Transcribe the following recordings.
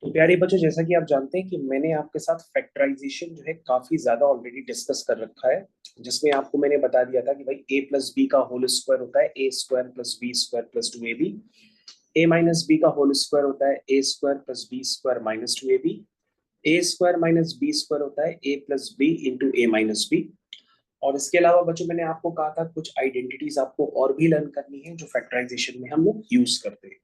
तो प्यारे बच्चों, जैसा कि आप जानते हैं कि मैंने आपके साथ फैक्टराइजेशन जो है काफी ज्यादा ऑलरेडी डिस्कस कर रखा है, जिसमें आपको मैंने बता दिया था कि भाई a प्लस बी का होल स्क्वायर होता है a square plus B square plus 2ab, a minus B का होल स्क्वायर होता है a square plus B square minus 2ab, a square minus B square होता है a plus B into a minus B. और इसके अलावा बच्चों मैंने आपको कहा था कुछ आइडेंटिटीज आपको और भी लर्न करनी है जो फैक्टराइजेशन में हम लोग यूज करते हैं।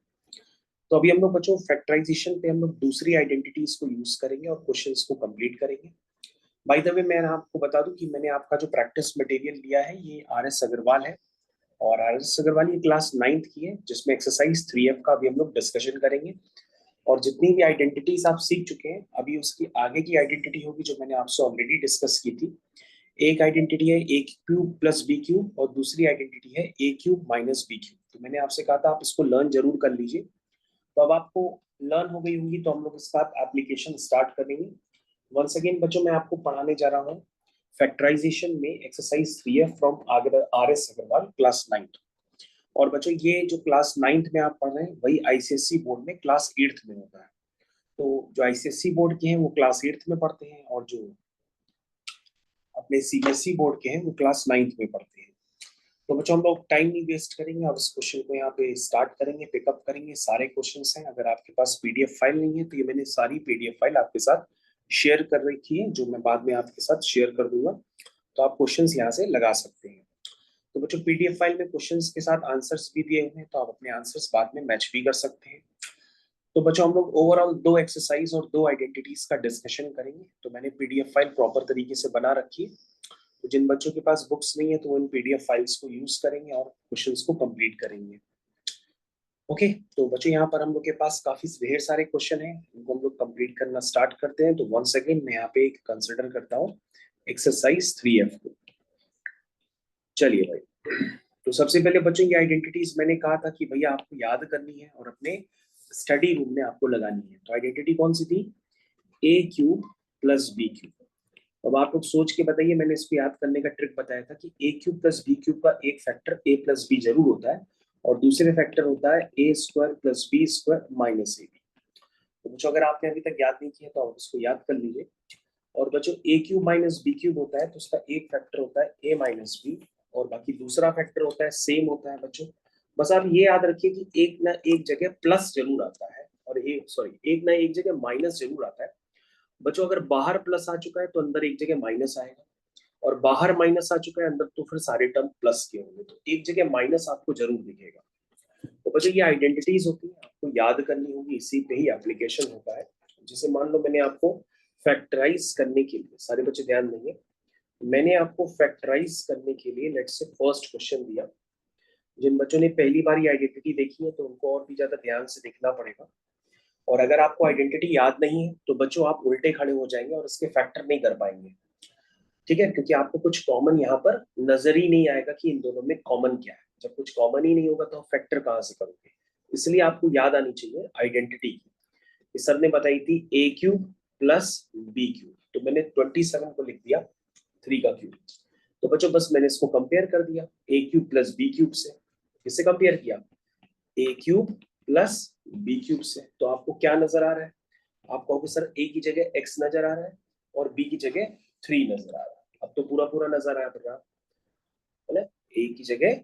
तो अभी हम लोग बच्चों फैक्टराइजेशन पे हम लोग दूसरी आइडेंटिटीज को यूज करेंगे और क्वेश्चंस को कंप्लीट करेंगे। बाय द वे मैं आपको बता दूं कि मैंने आपका जो प्रैक्टिस मटेरियल लिया है ये आर एस अग्रवाल है, और आर एस अग्रवाल ये क्लास 9th की है, जिसमें एक्सरसाइज 3F का अभी हम लोग डिस्कशन करेंगे। और जितनी भी आइडेंटिटीज आप सीख चुके हैं अभी उसकी आगे की आइडेंटिटी होगी जो मैंने आपसे ऑलरेडी डिस्कस की थी। एक आइडेंटिटी है ए क्यूब प्लस बी क्यूब और दूसरी आइडेंटिटी है ए क्यूब माइनस बी क्यूब। तो मैंने आपसे कहा था आप इसको लर्न जरूर कर लीजिए। तो अब आपको लर्न हो गई होंगी तो हम लोग इसका एप्लीकेशन स्टार्ट करेंगे। वंस अगेन बच्चों मैं आपको पढ़ाने जा रहा हूँ फैक्टराइजेशन में exercise 3F from R S Agarwal class 9th। और बच्चों ये जो क्लास 9th में आप पढ़ रहे हैं वही आईसीएससी बोर्ड में क्लास 8th में होता है। तो जो आईसीएससी बोर्ड के हैं वो क्लास 8th में पढ़ते हैं, और जो अपने सीबीएसई बोर्ड के हैं वो क्लास 9th में पढ़ते हैं। तो बच्चों हम लोग टाइम नहीं वेस्ट करेंगे, अब इस क्वेश्चन को यहाँ पे स्टार्ट करेंगे, पिकअप करेंगे। सारे क्वेश्चंस हैं, अगर आपके पास पीडीएफ फाइल नहीं है तो ये मैंने सारी पीडीएफ फाइल आपके साथ शेयर कर रखी है जो मैं बाद में आपके साथ शेयर कर दूंगा। तो आप क्वेश्चंस यहाँ से लगा सकते हैं। तो बच्चों पीडीएफ फाइल में क्वेश्चंस के साथ आंसर्स भी दिए हुए हैं, तो आप अपने आंसर्स बाद में मैच भी कर सकते हैं। तो बच्चों हम लोग ओवरऑल दो एक्सरसाइज और दो आइडेंटिटीज का डिस्कशन करेंगे। तो मैंने पीडीएफ फाइल प्रॉपर तरीके से बना रखी है। तो जिन बच्चों के पास बुक्स नहीं है तो वो इन पीडीएफ फाइल्स को यूज करेंगे और क्वेश्चंस को कंप्लीट करेंगे। ओके, तो बच्चों यहाँ पर हम लोग के पास काफी ढेर सारे क्वेश्चन हैं, इनको हम लोग कंप्लीट करना स्टार्ट करते हैं। तो वंस अगेन मैं यहाँ पे एक कंसिडर करता हूँ एक्सरसाइज 3F को। चलिए भाई, तो सबसे पहले बच्चों की आइडेंटिटीज मैंने कहा था कि भैया आपको याद करनी है और अपने स्टडी रूम में आपको लगानी है। तो आइडेंटिटी कौन सी थी? ए क्यूब प्लस बी क्यूब। अब आप लोग सोच के बताइए, मैंने इसको याद करने का ट्रिक बताया था कि ए क्यूब प्लस बी क्यूब का एक फैक्टर ए प्लस बी जरूर होता है, और दूसरे फैक्टर होता है A square plus B square minus A B. तो बच्चों अगर आपने अभी तक याद नहीं किया तो आप इसको याद कर लीजिए। और बच्चों ए क्यूब माइनस बी क्यूब होता है तो उसका एक फैक्टर होता है ए माइनस बी, और बाकी दूसरा फैक्टर होता है सेम होता है बच्चों। बस आप ये याद रखिए कि एक ना एक जगह प्लस जरूर आता है, और एक ना एक जगह माइनस जरूर आता है। बच्चों अगर बाहर प्लस आ चुका है तो अंदर एक जगह माइनस आएगा, और बाहर माइनस आ चुका है अंदर तो फिर सारे टर्म प्लस के होंगे, तो एक जगह माइनस आपको जरूर दिखेगा। तो बच्चों ये आइडेंटिटीज होती है, आपको याद करनी होगी, इसी पे ही एप्लीकेशन होता है। जैसे मान लो मैंने आपको फैक्टराइज करने के लिए, सारे बच्चे ध्यान देंगे, मैंने आपको फैक्टराइज करने के लिए लेट्स से फर्स्ट क्वेश्चन दिया। जिन बच्चों ने पहली बार ये आइडेंटिटी देखी है तो उनको और भी ज्यादा ध्यान से देखना पड़ेगा। और अगर आपको आइडेंटिटी याद नहीं है तो बच्चों आप उल्टे खड़े हो जाएंगे और इसके फैक्टर नहीं कर पाएंगे। ठीक है, क्योंकि आपको कुछ कॉमन यहाँ पर नजर ही नहीं आएगा कि इन दोनों में कॉमन क्या है। जब कुछ कॉमन ही नहीं होगा तो आप फैक्टर कहाँ से करोगे। इसलिए आपको याद आनी चाहिए आइडेंटिटी की। सर ने बताई थी ए क्यूब प्लस बी क्यूब, तो मैंने 27 को लिख दिया 3 का क्यूब। तो बच्चों बस मैंने इसको कंपेयर कर दिया ए क्यूब प्लस बी क्यूब से। किससे कंपेयर किया? ए क्यूब प्लस बी क्यूब से। तो आपको क्या नजर आ रहा है? आप कहोगे सर ए की जगह एक्स नजर आ रहा है और बी की जगह 3 नजर आ रहा है। अब तो पूरा पूरा नजर आ रहा है ना, ए की जगह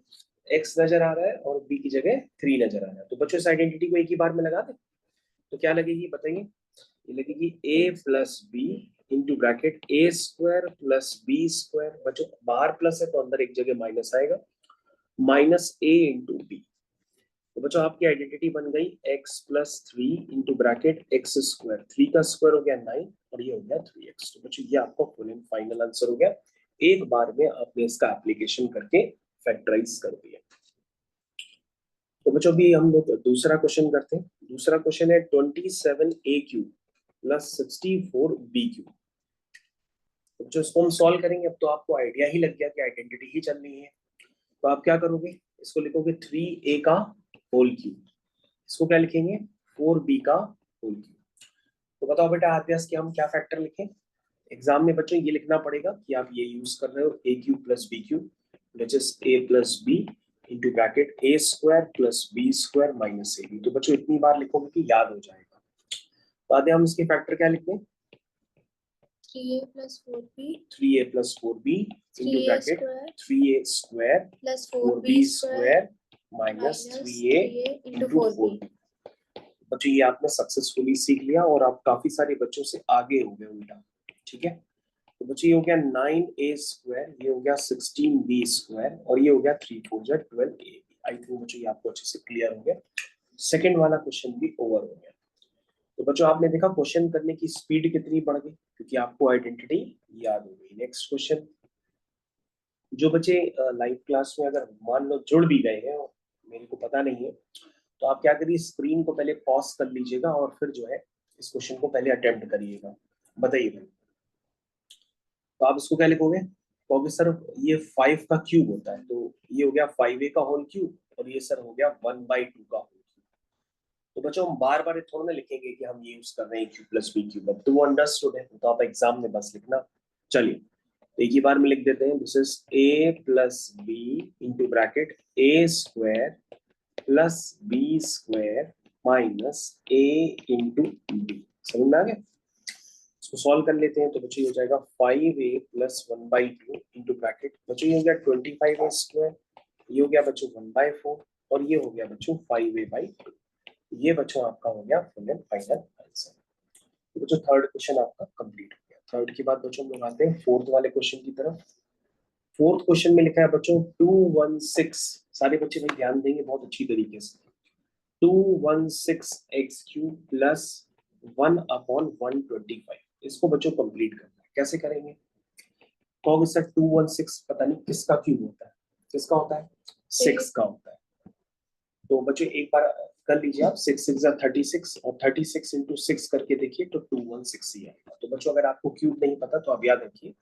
एक्स नजर आ रहा है और बी की जगह 3 नजर आ रहा है। तो बच्चों इस आइडेंटिटी को एक ही बार में लगा दे तो क्या लगेगी बताइए? ये लगेगी ए plus B into bracket A square plus B square. बच्चों बाहर प्लस है तो अंदर एक जगह माइनस आएगा, माइनस ए इंटू बी। तो बच्चों आपकी आइडेंटिटी बन गई x plus 3 into bracket X square. 3 का स्क्वायर हो गया 9 और ये हो गया 3x। तो बच्चों ये आपका फुल एंड फाइनल आंसर हो गया। एक बार में आपने इसका एप्लीकेशन करके फैक्टराइज कर दिया। तो बच्चों भी हम लोग दूसरा क्वेश्चन करते हैं। दूसरा क्वेश्चन है 27a cube plus 64b cube. बच्चों इसको हम सॉल्व करेंगे। अब तो आपको आइडिया ही लग गया कि आइडेंटिटी ही चलनी है। तो आप क्या करोगे? इसको लिखोगे 3a का होल क्यूब। इसको क्या लिखेंगे? 4b का होल क्यूब। तो बताओ बेटा अभ्यास कि हम क्या फैक्टर लिखें। एग्जाम में बच्चों ये लिखना पड़ेगा कि आप ये यूज कर रहे हो A cube plus B cube which is A plus B into bracket A square plus B square minus A B. तो बच्चों इतनी बार लिखोगे कि याद हो जाएगा। बाद में हम इसके फैक्टर क्या लिखते हैं, 3a plus 4b 3a plus 4b into 3a bracket square 3a square plus 4b 4b square minus 3a 3a into into 4b. 4b। बच्चों ये आपने सक्सेसफुली सीख लिया और आप काफी सारे बच्चों से आगे हो गए उल्टा। ठीक है, तो बच्चों ये हो गया 9a स्क्वायर, ये हो गया 16b स्क्वायर और ये हो गया 3 4 जा 12ab। आई थिंक बच्चों ये आपको अच्छे से क्लियर हो गया। सेकंड वाला क्वेश्चन भी ओवर हो गया। तो बच्चों आपने देखा क्वेश्चन करने की स्पीड कितनी बढ़ गई क्योंकि आपको आइडेंटिटी याद हो गई। नेक्स्ट क्वेश्चन, जो बच्चे लाइव क्लास में अगर मान लो जुड़ भी गए हैं, मेरे को पता नहीं है, तो आप क्या करिए, स्क्रीन को पहले पॉज कर लीजिएगा और फिर जो है इस क्वेश्चन को पहले अटेम्प्ट करिएगा। बताइए भाई, तो आप इसको क्या लिखोगे, कहोगे सर ये 5 का क्यूब होता है, तो ये हो गया 5a का होल क्यूब और ये सर हो गया 1/2 का होल क्यूब। तो बच्चों हम बार बार थोड़ा ना लिखेंगे कि हम ये यूज कर रहे हैं क्यू प्लस बी क्यूब, अब तो वो अंडरस्टूड है, तो आप एग्जाम में बस लिखना। चलिए तो एक ही बार में लिख देते हैं, this is a plus B into bracket a square plus B square minus a into B. समझ में आ गया? इसको सॉल्व कर लेते हैं, तो बच्चों ये हो जाएगा 5a प्लस 1/2 इंटू ब्रैकेट, बच्चों ये हो गया 25a स्क्वायर, ये हो गया बच्चों 1/4 और ये हो गया बच्चों 5a/2। ये बच्चों आपका हो गया फुल एंड फाइनल आंसर। तो बच्चों थर्ड क्वेश्चन आपका कंप्लीट हो गया। थर्ड के बाद बच्चों हम लोग आते हैं फोर्थ वाले क्वेश्चन की तरफ। फोर्थ क्वेश्चन में लिखा है बच्चों 216, सारे बच्चे भाई ध्यान देंगे बहुत अच्छी तरीके से। 216x³ प्लस 1/125, इसको बच्चों कंप्लीट करना है। कैसे करेंगे, कहोगे सर 216 पता नहीं किसका क्यूब होता है, किसका होता है, 6 का होता है। तो बच्चों एक बार कर लीजिए आप, 6 6 36 और 36 इंटू 6 करके देखिए तो 216 ही आएगा। तो बच्चों अगर आपको क्यूब नहीं पता तो आप याद रखिए,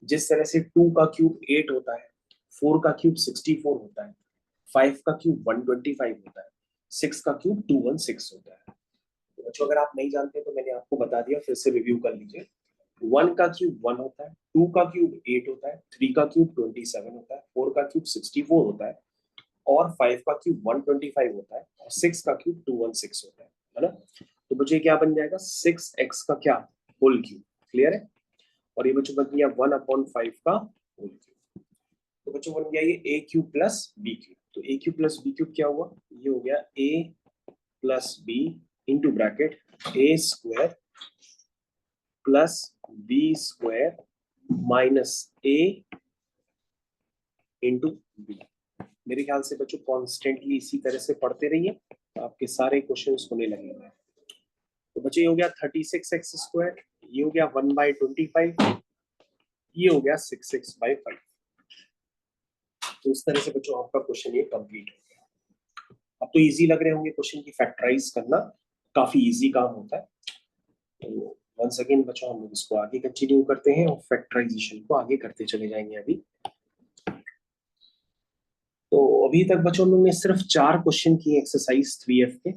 जिस तरह से 2 का क्यूब 8 होता है, 4 का क्यूब 64 होता है, 5 का क्यूब 125 होता है, 6 का क्यूब 216 होता है। तो बच्चों अगर आप नहीं जानते तो मैंने आपको बता दिया, फिर से रिव्यू कर लीजिए। 1 का क्यूब 1 होता है, 2 का क्यूब 8 होता है, 3 का क्यूब 27 होता है, 4 का क्यूब 64 होता है और 5 का क्यूब 125 होता है और 6 का क्यूब 216 होता है ना। तो बच्चों क्या बन जाएगा, 6x का क्या होल क्यूब। क्लियर है? और ये बच्चों बन गया 1/5 का होल क्यूब। तो बच्चों बन गया ये a cube plus b cube. तो a cube plus b cube क्या हुआ, ये हो गया a plus b into bracket a square plus b square minus a into b। मेरे ख्याल से बच्चों कॉन्स्टेंटली इसी तरह से पढ़ते रहिए, तो आपके सारे क्वेश्चंस होने लगेंगे। तो बच्चों ये हो गया 36x², ये हो गया 1/25, ये हो गया 6x/5। तो इस तरह से बच्चों आपका क्वेश्चन ये कंप्लीट हो गया। अब तो इजी लग रहे होंगे क्वेश्चन की फैक्टराइज करना काफी इजी काम होता है। तो वंस अगेन बच्चों हम लोग इसको आगे कंटिन्यू करते हैं और फैक्टराइजेशन को आगे करते चले जाएंगे अभी। तो अभी तक बच्चों हम लोग ने सिर्फ 4 क्वेश्चन किए एक्सरसाइज 3F के।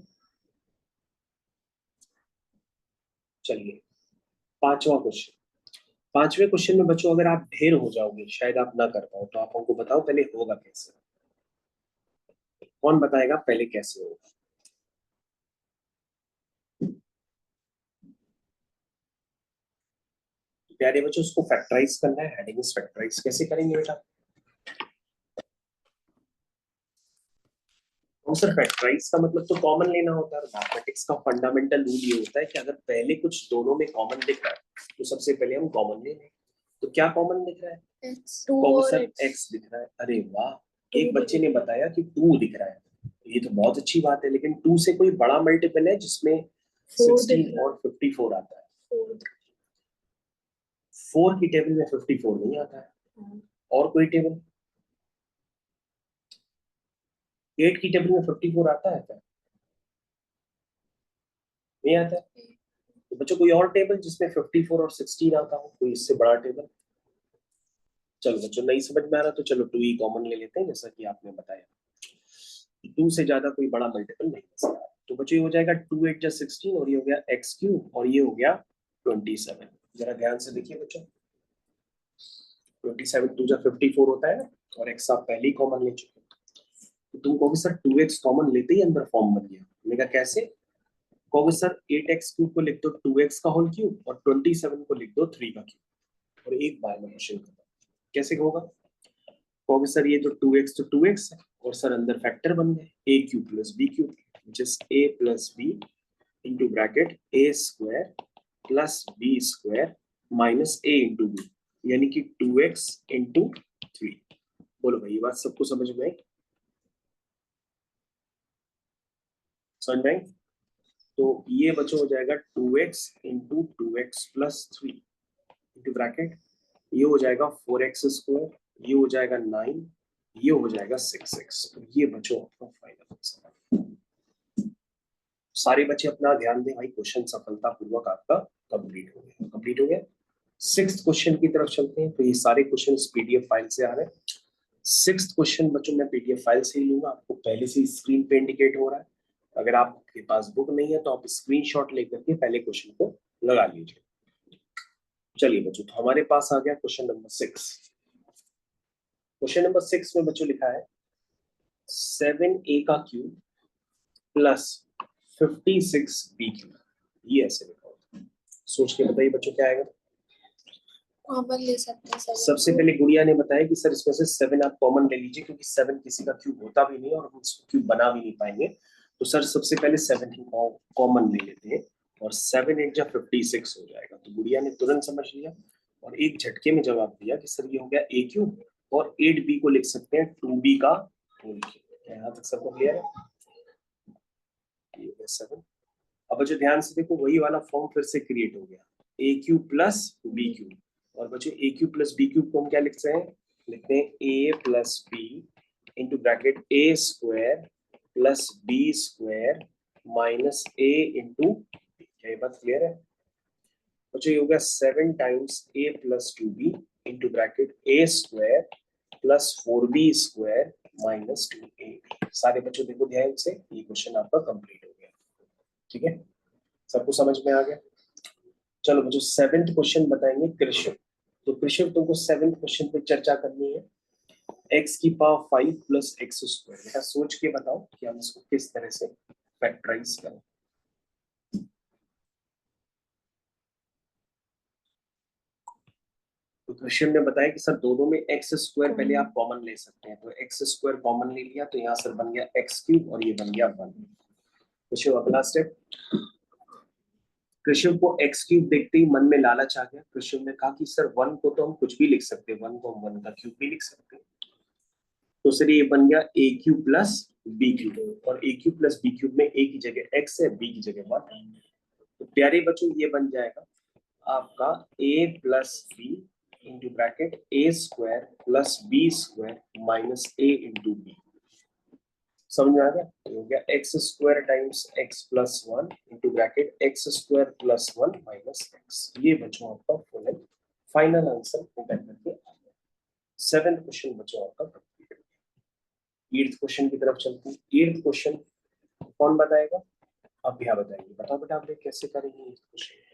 चलिए पांचवा क्वेश्चन। पांचवें क्वेश्चन में बच्चों अगर आप ढेर हो जाओगे, शायद आप ना कर पाओ, तो आप हमको बताओ पहले होगा कैसे। कौन बताएगा पहले कैसे होगा? प्यारे बच्चों उसको फैक्टराइज करना है, हेडिंग इज फैक्टराइज। कैसे करेंगे बेटा? तो सर फैक्टराइज का मतलब तो कॉमन लेना होता है। मैथमेटिक्स का फंडामेंटल रूल ये होता है कि अगर पहले कुछ दोनों में कॉमन दिख रहा है तो सबसे पहले हम कॉमन ले लें। तो क्या कॉमन दिख रहा है? सर x दिख रहा है। अरे वाह, एक बच्चे ने बताया कि 2 दिख रहा है, ये तो बहुत अच्छी बात है। लेकिन 2 से कोई बड़ा मल्टीपल है जिसमें 16 और 54 आता है? 4 की टेबल में 54 नहीं आता है। और कोई टेबल 8 की टेबल में 54 आता है क्या? नहीं आता है। तो बच्चों कोई और टेबल जिसमें 54 और 16 आता हो, कोई इससे बड़ा टेबल? चलो बच्चों नहीं समझ में आ रहा तो चलो 2 ही कॉमन ले लेते हैं, जैसा कि आपने बताया। 2 से ज्यादा कोई बड़ा मल्टीपल नहीं हो सकता। तो बच्चों ये हो जाएगा 2 8 जा 16 और ये हो गया x³ और ये हो गया 27। जरा ध्यान से देखिए बच्चों, 27 2 जा 54 होता है और x आप पहले ही कॉमन ले चुके। तो तुम कहोगे सर 2x कॉमन लेते ही अंदर फॉर्म बन गया। मैंने कहा कैसे? कहोगे सर 8x क्यूब को लिख दो 2x का होल क्यूब और 27 को लिख दो 3 का क्यूब और एक बार में क्वेश्चन करता हूं कैसे होगा। कहोगे सर ये तो 2x तो 2x है और सर अंदर फैक्टर बन गए a cube plus b cube जिस a plus b into bracket a square plus b square minus a into B यानी कि 2x इंटू 3। बोलो भाई ये बात सबको समझ में आई? समझ में आई? तो ये बच्चों हो जाएगा 2x into 2x plus 3 into bracket ये हो जाएगा 4x स्क्वायर ये हो जाएगा 9 ये हो जाएगा 6x। तो ये बच्चों आपका फाइनल आंसर। सारे बच्चे अपना ध्यान दें भाई क्वेश्चन सफलतापूर्वक आपका कंप्लीट हो गया। कंप्लीट हो गया। 6th क्वेश्चन की तरफ चलते हैं। तो ये सारे क्वेश्चन पीडीएफ फाइल से आ रहे हैं। 6th क्वेश्चन बच्चों मैं पीडीएफ फाइल से ही लूंगा। आपको पहले से स्क्रीन पे इंडिकेट हो रहा है। अगर आपके पास बुक नहीं है तो आप स्क्रीनशॉट लेकर के पहले क्वेश्चन को लगा लीजिए। चलिए बच्चों तो हमारे पास आ गया क्वेश्चन नंबर 6। क्वेश्चन नंबर 6 में बच्चों लिखा है 7a का क्यूब प्लस 56b क्यूब। ये ऐसे लिखा होता है। सोच के बताइए बच्चों क्या आएगा। कॉमन ले सकते हैं सर। सबसे पहले गुड़िया ने बताया कि सर इसमें से 7 आप कॉमन ले लीजिए क्योंकि 7 किसी का क्यूब होता भी नहीं और हम इसको क्यूब बना भी नहीं पाएंगे। तो सर सबसे पहले 7 ही कॉमन ले लेते हैं और 7 8 जा 56 हो जाएगा। तो गुड़िया ने तुरंत समझ लिया और एक झटके में जवाब दिया कि सर ये हो गया a क्यूब और 8b को लिख सकते हैं 2b का होल क्यूब। यहाँ तक सबको क्लियर है? ये हो गया 7। अब बच्चों ध्यान से देखो वही वाला फॉर्म फिर से क्रिएट हो गया a cube plus b cube. और बच्चों a cube plus b cube को हम क्या लिखते हैं? लिखते हैं a plus b into bracket a square plus b square minus a into b। क्या ये बात क्लियर है? बच्चों ये हो गया 7 times a plus 2b into bracket a square plus 4b square minus 2ab। सारे बच्चों देखो ध्यान से ये क्वेश्चन आपका कंप्लीट हो गया। ठीक है सबको समझ में आ गया। चलो बच्चों 7th क्वेश्चन बताएंगे कृष्ण। तो कृष्ण तुमको 7th क्वेश्चन पे चर्चा करनी है x की पावर 5 प्लस एक्स स्क्वायर। बेटा सोच के बताओ कि हम इसको किस तरह से फैक्टराइज करें। तो कृष्ण ने बताया कि सर दोनों में एक्स स्क्वायर पहले आप कॉमन ले सकते हैं। तो एक्स स्क्वायर कॉमन ले लिया तो यहाँ सर बन गया एक्स क्यूब और ये बन गया 1। कृष्ण अगला स्टेप। कृष्ण को एक्स क्यूब देखते ही मन में लालच आ गया। कृष्ण ने कहा कि सर 1 को तो हम कुछ भी लिख सकते हैं 1 को हम 1 का क्यूब भी लिख सकते हैं। तो सर ये बन गया a cube plus b cube और a cube plus b cube में a की जगह x है b की जगह 1 है। तो प्यारे बच्चों ये बन जाएगा आपका a plus B into bracket a square plus b square minus a into B. समझ में आ गया? तो हो गया X square times X plus 1 into bracket X square plus 1 minus X. ये बच्चों आपका फुल एंड फाइनल आंसर निकल करके आ गया। 7th क्वेश्चन बच्चों आपका कंप्लीट हो गया। 8th क्वेश्चन की तरफ चलते हैं। 8th क्वेश्चन कौन बताएगा? अभ्या बताएंगे। बताओ बेटा आप कैसे करेंगे 8th क्वेश्चन।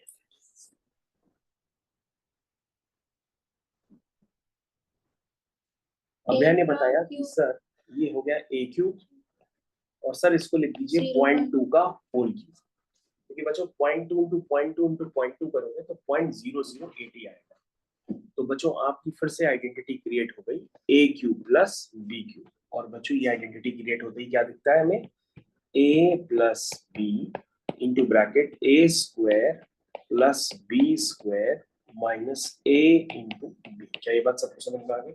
अभ्या ने बताया कि सर ये हो गया a क्यूब और सर इसको लिख दीजिए 0.2 का होल क्यूब। क्योंकि बच्चों 0.2 इंटू 0.2 इंटू 0.2 करोगे तो 0.0080 आएगा। तो बच्चों आपकी फिर से आइडेंटिटी क्रिएट हो गई a cube plus b cube. और बच्चों ये आइडेंटिटी क्रिएट होते ही क्या दिखता है हमें? a plus B into bracket a square plus b square minus a into B. क्या ये बात सबको समझ में आ गई?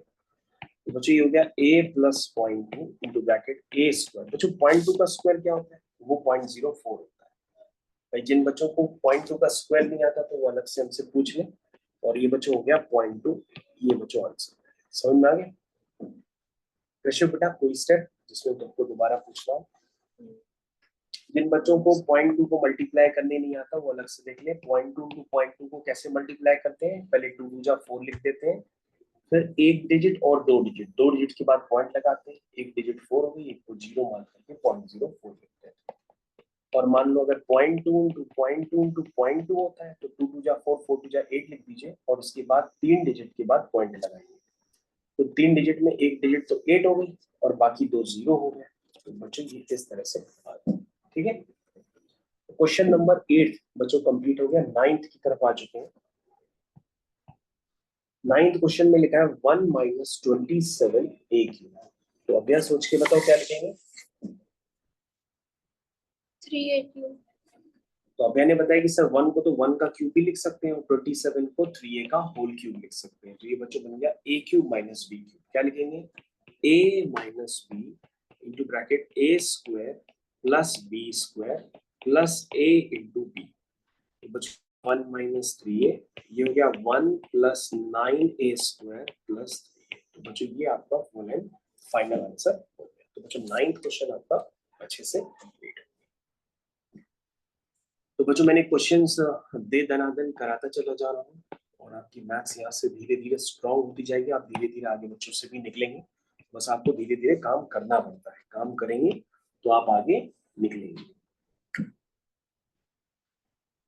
तो बच्चों ये हो गया a plus 0.2 into bracket a square. बच्चों 0.2 का स्क्वायर क्या होता है? वो 0.04 होता है। भाई जिन बच्चों को 0.2 का स्क्वायर नहीं आता तो वो अलग से हमसे पूछ लें। और ये बच्चों हो गया 0.2। ये बच्चों आंसर समझ में आ गया? कृष्ण बेटा कोई स्टेप जिसमें तुमको दोबारा पूछना हो। जिन बच्चों को 0.2 को मल्टीप्लाई करने नहीं आता वो अलग से देख ले। 0.2 टू 0.2 को कैसे मल्टीप्लाई करते हैं? पहले 2 2 जा 4 लिख देते हैं फिर एक डिजिट और दो डिजिट के बाद पॉइंट लगाते हैं। एक डिजिट 4 हो गई एक को 0 मान करके 0.04 लिखते हैं। और मान लो अगर 0.2 इंटू 0.2 इंटू 0.2 होता है तो 2 2 जा 4 4 2 जा 8 लिख दीजिए और उसके बाद 3 डिजिट के बाद पॉइंट लगाइए। तो 3 डिजिट में एक डिजिट तो 8 हो गई और बाकी दो 0 हो गए। तो बच्चों ये इस तरह से ठीक है। क्वेश्चन नंबर 8 बच्चों कंप्लीट हो गया। 9th की तरफ आ चुके हैं। 9th क्वेश्चन में लिखा है 1 - 27 a क्यूब। तो अब यह सोच के बताओ क्या लिखेंगे। 3a cube. तो अब मैंने बताया कि सर 1 को तो 1 का क्यूब भी लिख सकते हैं और 27 को 3a का होल क्यूब लिख सकते हैं। तो ये बच्चों बन गया a cube minus b cube. क्या लिखेंगे, a minus b into bracket a square plus b square plus a into b। तो बच्चों 1 माइनस 3a, ये हो गया 1 plus 9a square plus 3a। तो बच्चों ये आपका फुल एंड फाइनल आंसर हो गया। तो बच्चों 9th क्वेश्चन आपका अच्छे से कंप्लीट है। तो बच्चों मैंने क्वेश्चंस दे दनादन कराता चला जा रहा हूँ और आपकी मैथ्स यहाँ से धीरे धीरे स्ट्रांग होती जाएगी। आप धीरे धीरे आगे बच्चों से भी निकलेंगे। बस आपको धीरे धीरे काम करना पड़ता है, काम करेंगे तो आप आगे निकलेंगे।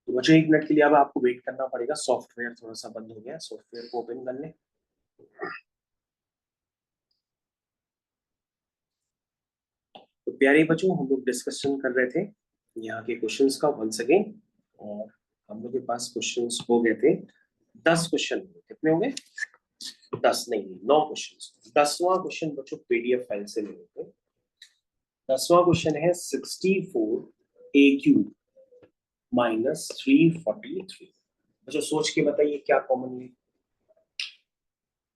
तो बच्चों 1 मिनट के लिए अब आपको वेट करना पड़ेगा। सॉफ्टवेयर थोड़ा सा बंद हो गया, सॉफ्टवेयर को ओपन कर लें। तो प्यारे बच्चों हम लोग डिस्कशन कर रहे थे यहाँ के क्वेश्चंस का वंस अगेन, और हम लोग के पास क्वेश्चंस हो गए थे 10 क्वेश्चन। कितने हो गए, 10 नहीं 9 क्वेश्चन। 10वां क्वेश्चन बच्चों पीडीएफ फाइल से ले लेते हैं। 10वां क्वेश्चन है 64 a क्यूब माइनस 343। बच्चों सोच के बताइए क्या कॉमन है।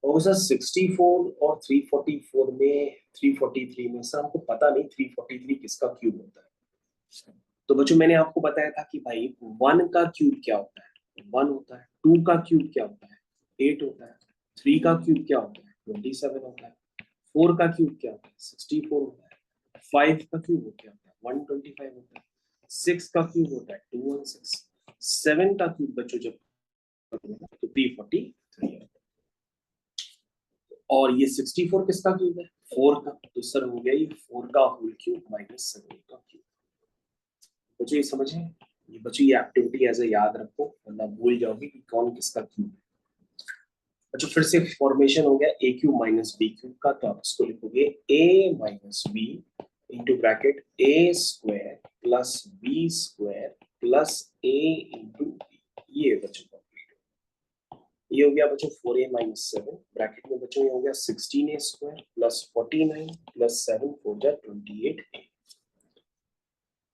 और सर 64 और 344 में 343 में सर हमको पता नहीं 343 किसका क्यूब होता है। तो बच्चों मैंने आपको बताया था कि भाई 1 का क्यूब क्या होता है, 1 होता है। 2 का क्यूब क्या होता है, 8 होता है। 3 का क्यूब क्या होता है, 27 होता है। 4 का क्यूब क्या होता है, 64 होता है। 5 का क्यूब क्या होता है, 125 होता है। 6 का क्यूब होता है 216। 7 का क्यूब बच्चों जब तो 343 होता है। और ये 64 किसका क्यूब है, 4 का। तो सर हो गया ये 4 का होल क्यूब माइनस 7 का क्यूब। बच्चों ये समझे, ये बच्चों ये एक्टिविटी ऐसे याद रखो वरना भूल जाओगे कि कौन किसका क्यूब है। अच्छा फिर से फॉर्मेशन हो गया A cube minus B cube का। तो आप इसको लिखोगे A minus B into bracket A square plus B square plus A into B. ये बच्चों कंप्लीट। ये हो गया बच्चों 4a माइनस 7 ब्रैकेट में बच्चों ये हो गया 16a स्क्वायर प्लस 49 प्लस 7 4 जा 28a।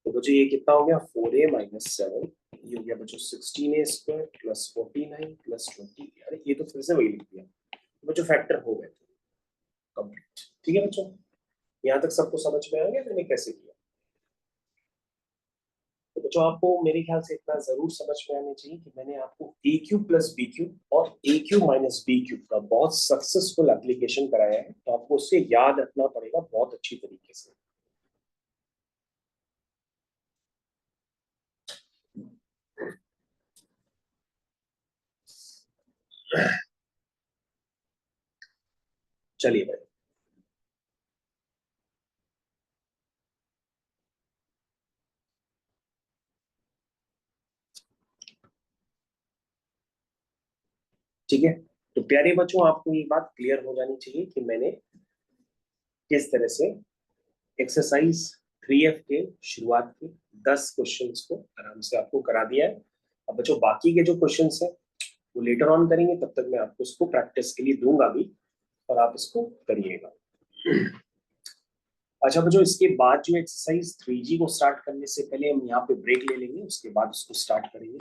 तो बच्चों ये कितना हो गया 4a माइनस 7, ये हो गया बच्चों 16a स्क्वायर प्लस 49 प्लस 20। अरे ये तो फिर से वही लिख दिया। तो बच्चों फैक्टर हो गए थे कंप्लीट। ठीक है बच्चों, यहाँ तक सबको समझ में आ गया मैंने कैसे किया। तो बच्चों आपको मेरे ख्याल से इतना जरूर समझ में आना चाहिए कि मैंने आपको ए क्यूब प्लस बी क्यूब और ए क्यूब माइनस बी क्यूब का बहुत सक्सेसफुल एप्लीकेशन कराया है। तो आपको उससे याद रखना पड़ेगा बहुत अच्छी तरीके से। चलिए भाई, ठीक है। तो प्यारे बच्चों आपको ये बात क्लियर हो जानी चाहिए कि मैंने किस तरह से एक्सरसाइज 3F के शुरुआत के 10 क्वेश्चंस को आराम से आपको करा दिया है। अब बच्चों बाकी के जो क्वेश्चंस हैं वो लेटर ऑन करेंगे, तब तक मैं आपको इसको प्रैक्टिस के लिए दूंगा भी और आप इसको करिएगा। अच्छा बच्चों इसके बाद जो एक्सरसाइज 3G को स्टार्ट करने से पहले हम यहाँ पे ब्रेक ले लेंगे, उसके बाद इसको स्टार्ट करेंगे।